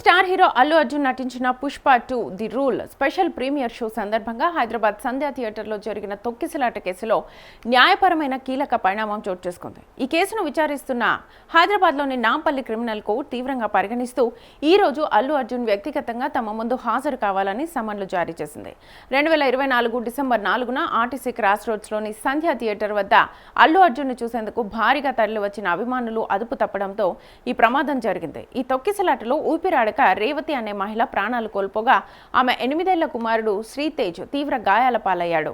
Star hero Allu Arjun నటించిన Pushpa 2 the rule special premiere show సందర్భంగా హైదరాబాద్ సంధ్యా థియేటర్లో జరిగిన తొక్కిసలాట కేసులో న్యాయపరమైన కీలక పరిణామం చోటు చేసుకుంది. ఈ కేసును విచారిస్తున్న హైదరాబాద్లోని నాంపల్లి క్రిమినల్ కోర్టు తీవ్రంగా పరిగణిస్తూ ఈ రోజు అల్లు అర్జున్ వ్యక్తిగతంగా తమ ముందు హాజరు కావాలని సమన్లు జారీ చేసింది. 2024 డిసెంబర్ 4న ఆర్టీసీ క్రాస్ రోడ్స్లోని సంధ్యా థియేటర్ వద్ద అల్లు అర్జున్ను చూసేందుకు భారీగా తరలివచ్చిన అభిమానులు అదుపు తప్పడంతో ఈ ప్రమాదం జరిగింది. ఈ తొక్కిసలాటలో ఊపిరాడక రేవతి అనే మహిళ ప్రాణాలు కోల్పోగా ఆమె 8 ఏళ్ల కుమారుడు శ్రీతేజ్ తీవ్ర గాయాల పాలయ్యాడు.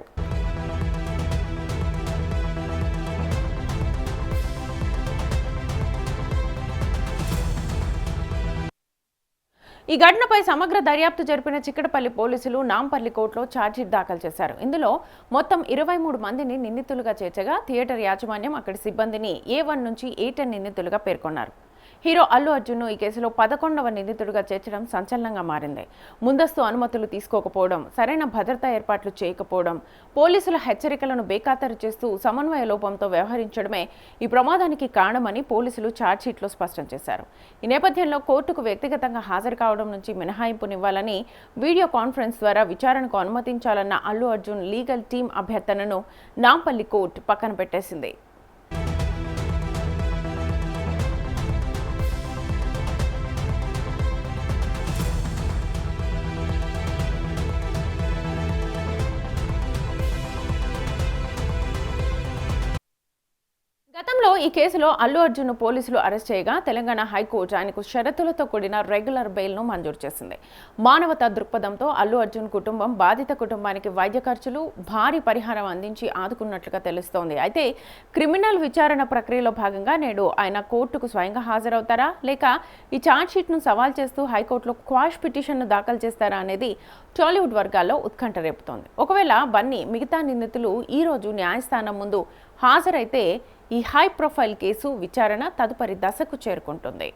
ఈ ఘటనపై సమగ్ర దర్యాప్తు జరిపిన చిక్కడపల్లి పోలీసులు నాంపల్లి కోర్టులో ఛార్జ్షీట్ దాఖలు చేశారు. ఇందులో మొత్తం 23 మందిని నిందితులుగా చేర్చగా థియేటర్ యాజమాన్యం అక్కడి సిబ్బందిని A1 నుంచి A10 నిందితులుగా పేర్కొన్నారు. హీరో అల్లు అర్జున్ను ఈ కేసులో 11వ నిందితుడిగా చేర్చడం సంచలనంగా మారింది. ముందస్తు అనుమతులు తీసుకోకపోవడం, సరైన భద్రతా ఏర్పాట్లు చేయకపోవడం, పోలీసుల హెచ్చరికలను బేఖాతరు చేస్తూ సమన్వయ లోపంతో వ్యవహరించడమే ఈ ప్రమాదానికి కారణమని పోలీసులు ఛార్జ్షీట్లో స్పష్టం చేశారు. ఈ నేపథ్యంలో కోర్టుకు వ్యక్తిగతంగా హాజరు కావడం నుంచి మినహాయింపునివ్వాలని, వీడియో కాన్ఫరెన్స్ ద్వారా విచారణకు అనుమతించాలన్న అల్లు అర్జున్ లీగల్ టీం అభ్యర్థనను నాంపల్లి కోర్టు పక్కన పెట్టేసింది. గతంలో ఈ కేసులో అల్లు అర్జున్ను పోలీసులు అరెస్ట్ చేయగా తెలంగాణ హైకోర్టు ఆయనకు షరతులతో కూడిన రెగ్యులర్ బెయిల్ను మంజూరు చేసింది. మానవతా దృక్పథంతో అల్లు అర్జున్ కుటుంబం బాధిత కుటుంబానికి వైద్య ఖర్చులు, భారీ పరిహారం అందించి ఆదుకున్నట్లుగా తెలుస్తోంది. అయితే క్రిమినల్ విచారణ ప్రక్రియలో భాగంగా నేడు ఆయన కోర్టుకు స్వయంగా హాజరవుతారా, లేక ఈ ఛార్జ్షీట్ను సవాల్ చేస్తూ హైకోర్టులో క్వాష్ పిటిషన్ను దాఖలు చేస్తారా అనేది టాలీవుడ్ వర్గాల్లో ఉత్కంఠ రేపుతోంది. ఒకవేళ బన్నీ మిగతా నిందితులు ఈ రోజు న్యాయస్థానం ముందు హాజరైతే ఈ హై ప్రొఫైల్ కేసు విచారణ తదుపరి దశకు చేరుకుంటుంది.